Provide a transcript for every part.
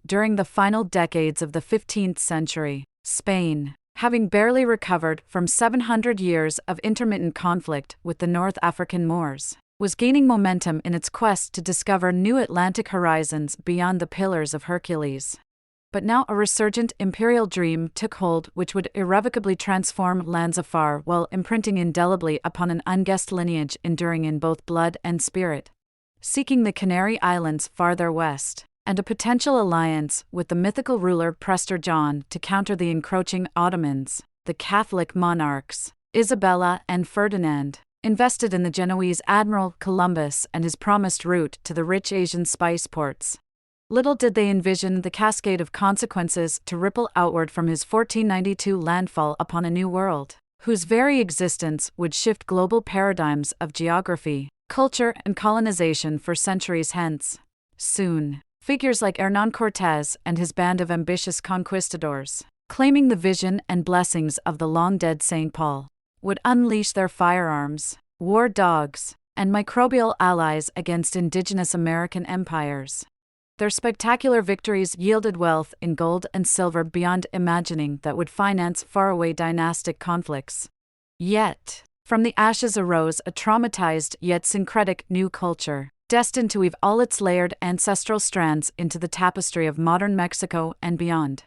During the final decades of the 15th century, Spain, having barely recovered from 700 years of intermittent conflict with the North African Moors, was gaining momentum in its quest to discover new Atlantic horizons beyond the Pillars of Hercules. But now a resurgent imperial dream took hold which would irrevocably transform lands afar while imprinting indelibly upon an unguessed lineage enduring in both blood and spirit. Seeking the Canary Islands farther west, and a potential alliance with the mythical ruler Prester John to counter the encroaching Ottomans, the Catholic monarchs, Isabella and Ferdinand, invested in the Genoese admiral Columbus and his promised route to the rich Asian spice ports. Little did they envision the cascade of consequences to ripple outward from his 1492 landfall upon a new world, whose very existence would shift global paradigms of geography, culture, and colonization for centuries hence. Soon, figures like Hernán Cortés and his band of ambitious conquistadors, claiming the vision and blessings of the long-dead St. Paul, would unleash their firearms, war dogs, and microbial allies against indigenous American empires. Their spectacular victories yielded wealth in gold and silver beyond imagining that would finance faraway dynastic conflicts. Yet, from the ashes arose a traumatized yet syncretic new culture, destined to weave all its layered ancestral strands into the tapestry of modern Mexico and beyond.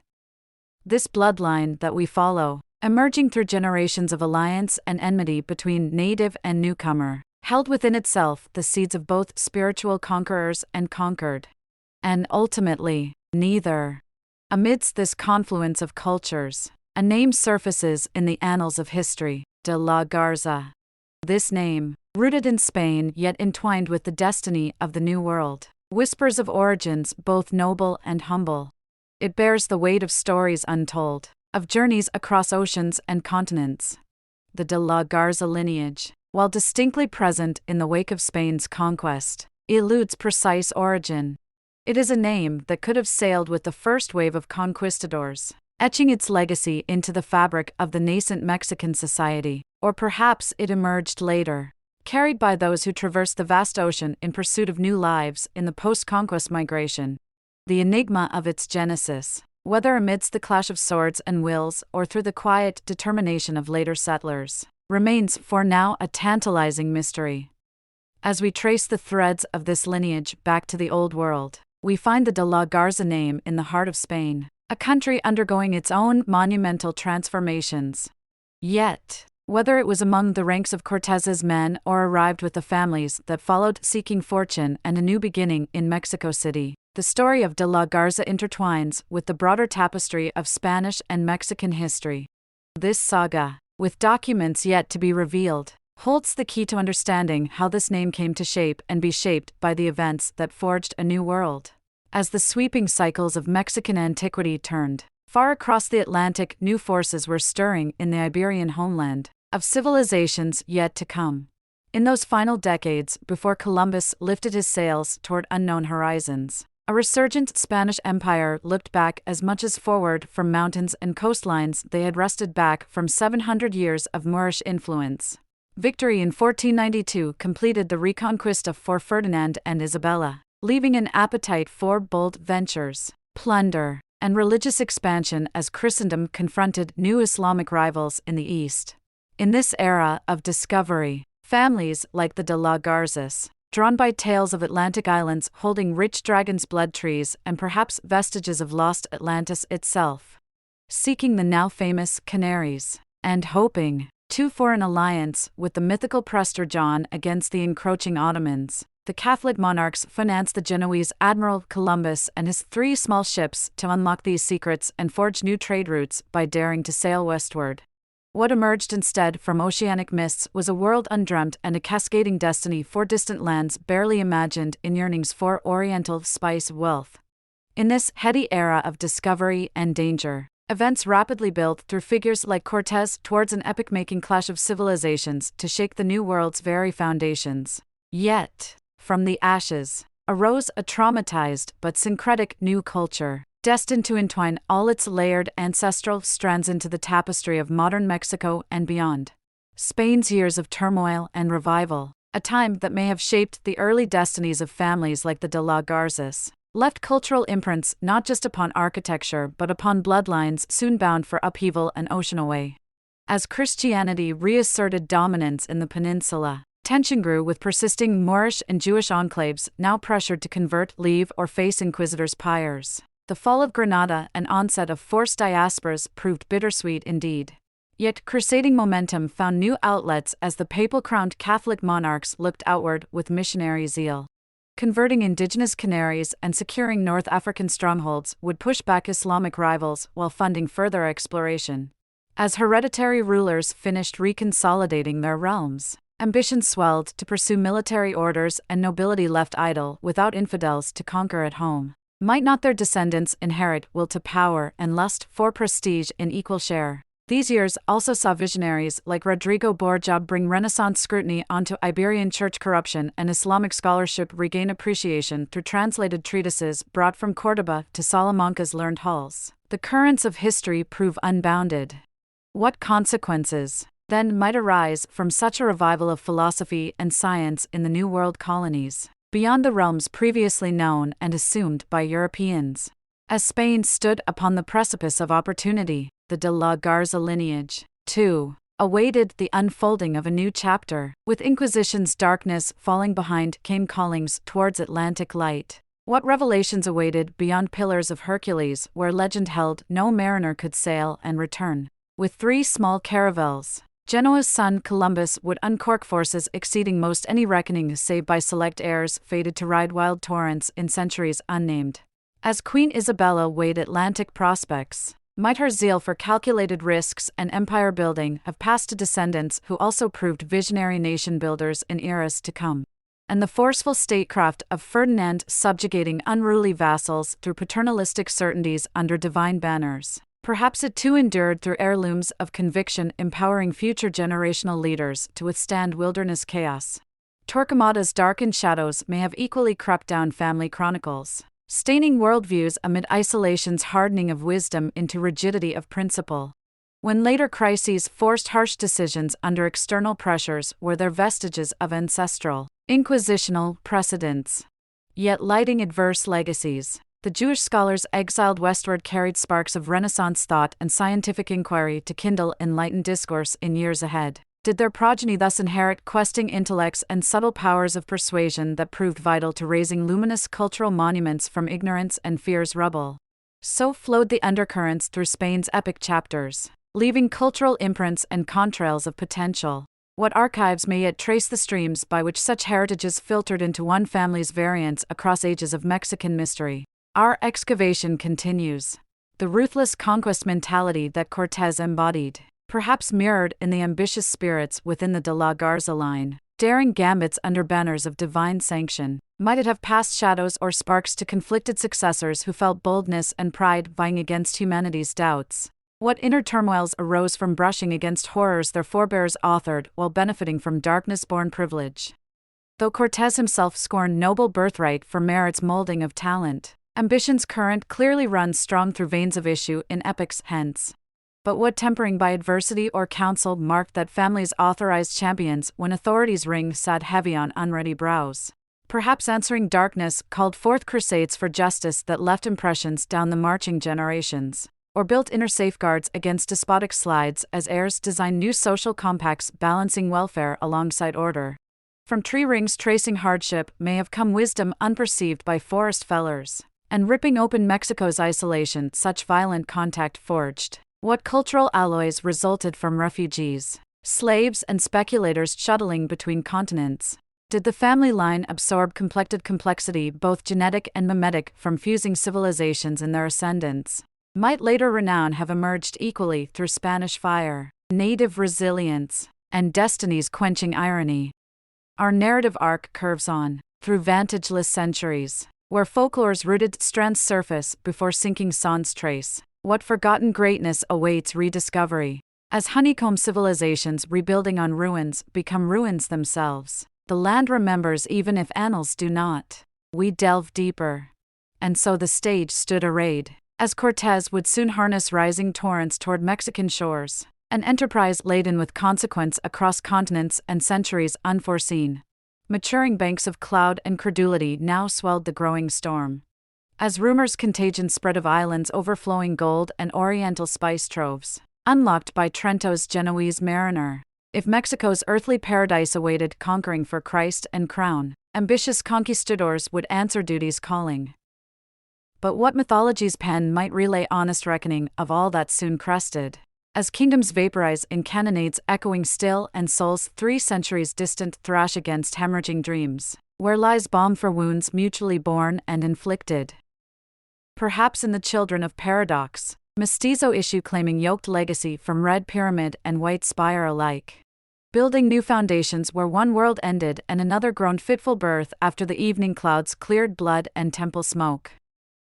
This bloodline that we follow, emerging through generations of alliance and enmity between native and newcomer, held within itself the seeds of both spiritual conquerors and conquered. And ultimately, neither. Amidst this confluence of cultures, a name surfaces in the annals of history, de la Garza. This name, rooted in Spain yet entwined with the destiny of the New World, whispers of origins both noble and humble. It bears the weight of stories untold, of journeys across oceans and continents. The de la Garza lineage, while distinctly present in the wake of Spain's conquest, eludes precise origin. It is a name that could have sailed with the first wave of conquistadors, etching its legacy into the fabric of the nascent Mexican society, or perhaps it emerged later, carried by those who traversed the vast ocean in pursuit of new lives in the post-conquest migration. The enigma of its genesis, whether amidst the clash of swords and wills or through the quiet determination of later settlers, remains for now a tantalizing mystery. As we trace the threads of this lineage back to the Old World, we find the de la Garza name in the heart of Spain, a country undergoing its own monumental transformations. Yet, whether it was among the ranks of Cortés's men or arrived with the families that followed seeking fortune and a new beginning in Mexico City, the story of de la Garza intertwines with the broader tapestry of Spanish and Mexican history. This saga, with documents yet to be revealed, holds the key to understanding how this name came to shape and be shaped by the events that forged a new world. As the sweeping cycles of Mexican antiquity turned, far across the Atlantic new forces were stirring in the Iberian homeland, of civilizations yet to come. In those final decades before Columbus lifted his sails toward unknown horizons, a resurgent Spanish empire looked back as much as forward from mountains and coastlines they had wrested back from 700 years of Moorish influence. Victory in 1492 completed the Reconquista for Ferdinand and Isabella, leaving an appetite for bold ventures, plunder, and religious expansion as Christendom confronted new Islamic rivals in the East. In this era of discovery, families like the de la Garzas, drawn by tales of Atlantic islands holding rich dragon's blood trees and perhaps vestiges of lost Atlantis itself, seeking the now famous Canaries, and hoping, too, for an alliance with the mythical Prester John against the encroaching Ottomans, the Catholic monarchs financed the Genoese admiral Columbus and his 3 small ships to unlock these secrets and forge new trade routes by daring to sail westward. What emerged instead from oceanic mists was a world undreamt and a cascading destiny for distant lands barely imagined in yearnings for oriental spice wealth. In this heady era of discovery and danger, events rapidly built through figures like Cortés towards an epic-making clash of civilizations to shake the New World's very foundations. Yet, from the ashes, arose a traumatized but syncretic new culture, destined to entwine all its layered ancestral strands into the tapestry of modern Mexico and beyond. Spain's years of turmoil and revival, a time that may have shaped the early destinies of families like the de la Garzas, left cultural imprints not just upon architecture but upon bloodlines soon bound for upheaval and ocean away. As Christianity reasserted dominance in the peninsula, tension grew with persisting Moorish and Jewish enclaves now pressured to convert, leave, or face inquisitors' pyres. The fall of Granada and onset of forced diasporas proved bittersweet indeed. Yet crusading momentum found new outlets as the papal-crowned Catholic monarchs looked outward with missionary zeal. Converting indigenous Canaries and securing North African strongholds would push back Islamic rivals while funding further exploration. As hereditary rulers finished reconsolidating their realms, ambition swelled to pursue military orders and nobility left idle without infidels to conquer at home. Might not their descendants inherit will to power and lust for prestige in equal share? These years also saw visionaries like Rodrigo Borja bring Renaissance scrutiny onto Iberian church corruption and Islamic scholarship regain appreciation through translated treatises brought from Córdoba to Salamanca's learned halls. The currents of history prove unbounded. What consequences, then, might arise from such a revival of philosophy and science in the New World colonies, beyond the realms previously known and assumed by Europeans? As Spain stood upon the precipice of opportunity, the de la Garza lineage, too, awaited the unfolding of a new chapter. With Inquisition's darkness falling behind came callings towards Atlantic light. What revelations awaited beyond Pillars of Hercules, where legend held no mariner could sail and return? With 3 small caravels, Genoa's son Columbus would uncork forces exceeding most any reckoning save by select heirs fated to ride wild torrents in centuries unnamed. As Queen Isabella weighed Atlantic prospects, might her zeal for calculated risks and empire building have passed to descendants who also proved visionary nation builders in eras to come? And the forceful statecraft of Ferdinand subjugating unruly vassals through paternalistic certainties under divine banners. Perhaps it too endured through heirlooms of conviction empowering future generational leaders to withstand wilderness chaos. Torquemada's darkened shadows may have equally crept down family chronicles, staining worldviews amid isolation's hardening of wisdom into rigidity of principle. When later crises forced harsh decisions under external pressures were there vestiges of ancestral, inquisitional precedents. Yet lighting adverse legacies, the Jewish scholars exiled westward carried sparks of Renaissance thought and scientific inquiry to kindle enlightened discourse in years ahead. Did their progeny thus inherit questing intellects and subtle powers of persuasion that proved vital to raising luminous cultural monuments from ignorance and fear's rubble? So flowed the undercurrents through Spain's epic chapters, leaving cultural imprints and contrails of potential. What archives may yet trace the streams by which such heritages filtered into one family's variants across ages of Mexican mystery? Our excavation continues. The ruthless conquest mentality that Cortés embodied, perhaps mirrored in the ambitious spirits within the de la Garza line, daring gambits under banners of divine sanction. Might it have passed shadows or sparks to conflicted successors who felt boldness and pride vying against humanity's doubts? What inner turmoils arose from brushing against horrors their forebears authored while benefiting from darkness-born privilege? Though Cortés himself scorned noble birthright for merit's molding of talent, ambition's current clearly runs strong through veins of issue in epics hence. But what tempering by adversity or counsel marked that family's authorized champions when authority's ring sat heavy on unready brows? Perhaps answering darkness called forth crusades for justice that left impressions down the marching generations, or built inner safeguards against despotic slides as heirs designed new social compacts balancing welfare alongside order. From tree rings tracing hardship may have come wisdom unperceived by forest fellers, and ripping open Mexico's isolation such violent contact forged. What cultural alloys resulted from refugees, slaves and speculators shuttling between continents? Did the family line absorb complected complexity both genetic and mimetic from fusing civilizations in their ascendants? Might later renown have emerged equally through Spanish fire, native resilience, and destiny's quenching irony? Our narrative arc curves on, through vantageless centuries, where folklore's rooted strands surface before sinking sans trace. What forgotten greatness awaits rediscovery? As honeycomb civilizations rebuilding on ruins become ruins themselves, the land remembers even if annals do not. We delve deeper. And so the stage stood arrayed, as Cortés would soon harness rising torrents toward Mexican shores, an enterprise laden with consequence across continents and centuries unforeseen. Maturing banks of cloud and credulity now swelled the growing storm. as rumors contagion spread of islands overflowing gold and oriental spice troves, unlocked by Trento's Genoese mariner. If Mexico's earthly paradise awaited conquering for Christ and crown, ambitious conquistadors would answer duty's calling. But what mythology's pen might relay honest reckoning of all that soon crested? As kingdoms vaporize in cannonades echoing still and souls 3 centuries distant thrash against hemorrhaging dreams, where lies balm for wounds mutually borne and inflicted. Perhaps in the children of paradox, mestizo issue claiming yoked legacy from red pyramid and white spire alike, building new foundations where one world ended and another groaned fitful birth after the evening clouds cleared blood and temple smoke.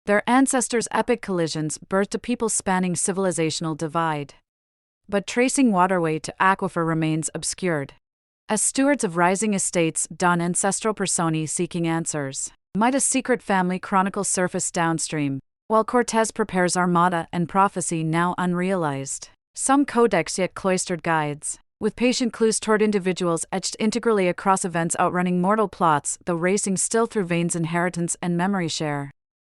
Their ancestors' epic collisions birthed a people spanning civilizational divide. But tracing waterway to aquifer remains obscured. As stewards of rising estates don ancestral personae seeking answers, might a secret family chronicle surface downstream, while Cortés prepares armada and prophecy now unrealized. Some codex yet cloistered guides, with patient clues toward individuals etched integrally across events outrunning mortal plots, though racing still through veins inheritance and memory share.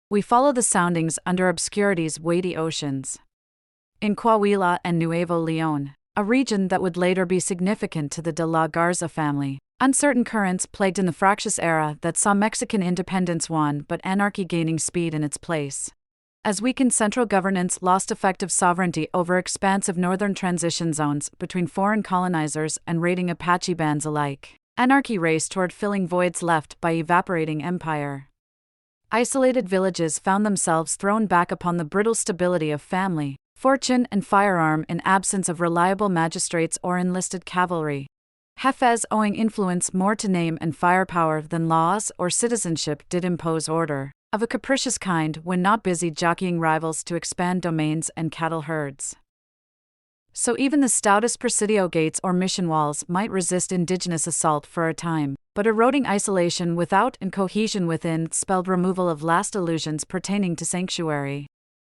We follow the soundings under obscurity's weighty oceans. In Coahuila and Nuevo León, a region that would later be significant to the de la Garza family, uncertain currents plagued in the fractious era that saw Mexican independence won but anarchy gaining speed in its place. As weakened central governance lost effective sovereignty over expansive northern transition zones between foreign colonizers and raiding Apache bands alike, anarchy raced toward filling voids left by evaporating empire. Isolated villages found themselves thrown back upon the brittle stability of family, fortune and firearm in absence of reliable magistrates or enlisted cavalry. Jefes owing influence more to name and firepower than laws or citizenship did impose order, of a capricious kind when not busy jockeying rivals to expand domains and cattle herds. So even the stoutest presidio gates or mission walls might resist indigenous assault for a time, but eroding isolation without and cohesion within spelled removal of last illusions pertaining to sanctuary.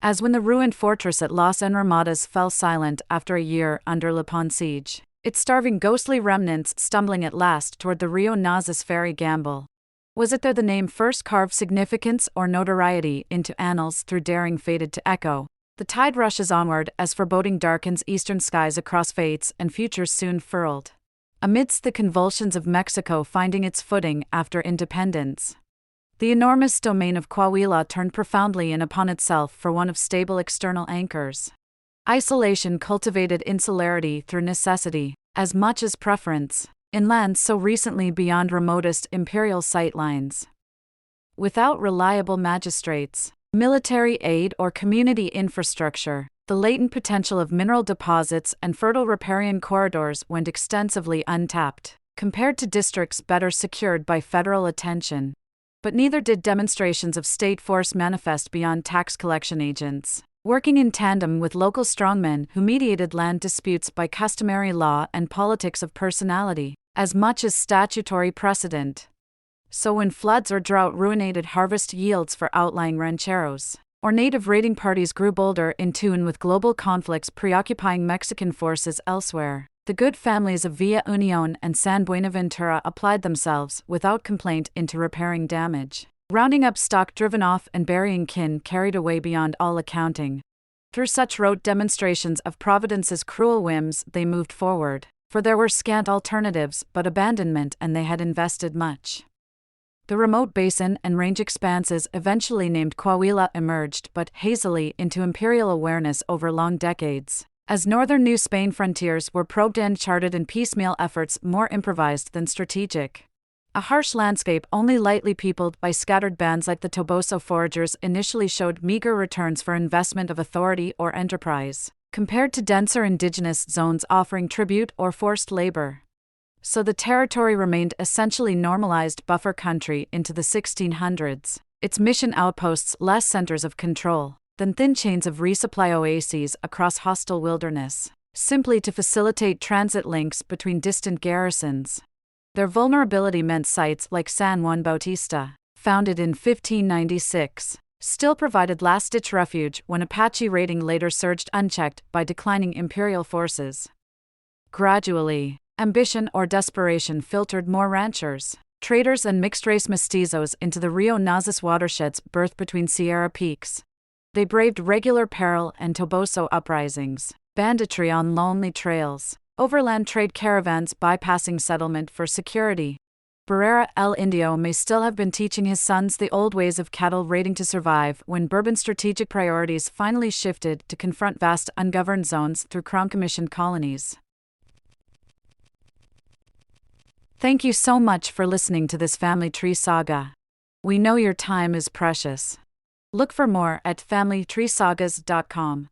As when the ruined fortress at Las Enramadas fell silent after a year under Lipon siege, its starving ghostly remnants stumbling at last toward the Rio Nazas ferry gambol. Was it there the name first carved significance or notoriety into annals through daring fated to echo? The tide rushes onward as foreboding darkens eastern skies across fates and futures soon furled. Amidst the convulsions of Mexico finding its footing after independence, the enormous domain of Coahuila turned profoundly in upon itself for one of stable external anchors. Isolation cultivated insularity through necessity, as much as preference, in lands so recently beyond remotest imperial sightlines. Without reliable magistrates, military aid or community infrastructure, the latent potential of mineral deposits and fertile riparian corridors went extensively untapped, compared to districts better secured by federal attention. But neither did demonstrations of state force manifest beyond tax collection agents, working in tandem with local strongmen who mediated land disputes by customary law and politics of personality, as much as statutory precedent. So when floods or drought ruinated harvest yields for outlying rancheros, or native raiding parties grew bolder in tune with global conflicts preoccupying Mexican forces elsewhere, the good families of Villa Unión and San Buenaventura applied themselves without complaint into repairing damage, rounding up stock driven off and burying kin carried away beyond all accounting. Through such rote demonstrations of Providence's cruel whims they moved forward, for there were scant alternatives but abandonment and they had invested much. The remote basin and range expanses eventually named Coahuila emerged but hazily into imperial awareness over long decades, as northern New Spain frontiers were probed and charted in piecemeal efforts more improvised than strategic. A harsh landscape only lightly peopled by scattered bands like the Toboso foragers initially showed meager returns for investment of authority or enterprise, compared to denser indigenous zones offering tribute or forced labor. So the territory remained essentially normalized buffer country into the 1600s, its mission outposts less centers of control than thin chains of resupply oases across hostile wilderness, simply to facilitate transit links between distant garrisons. Their vulnerability meant sites like San Juan Bautista, founded in 1596, still provided last-ditch refuge when Apache raiding later surged unchecked by declining imperial forces. Gradually, ambition or desperation filtered more ranchers, Traders and mixed-race mestizos into the Rio Nazas watersheds birthed between Sierra peaks. They braved regular peril and Toboso uprisings, banditry on lonely trails, overland trade caravans bypassing settlement for security. Barrera El Indio may still have been teaching his sons the old ways of cattle raiding to survive when Bourbon's strategic priorities finally shifted to confront vast ungoverned zones through Crown-commissioned colonies. Thank you so much for listening to this family tree saga. We know your time is precious. Look for more at familytreesagas.com.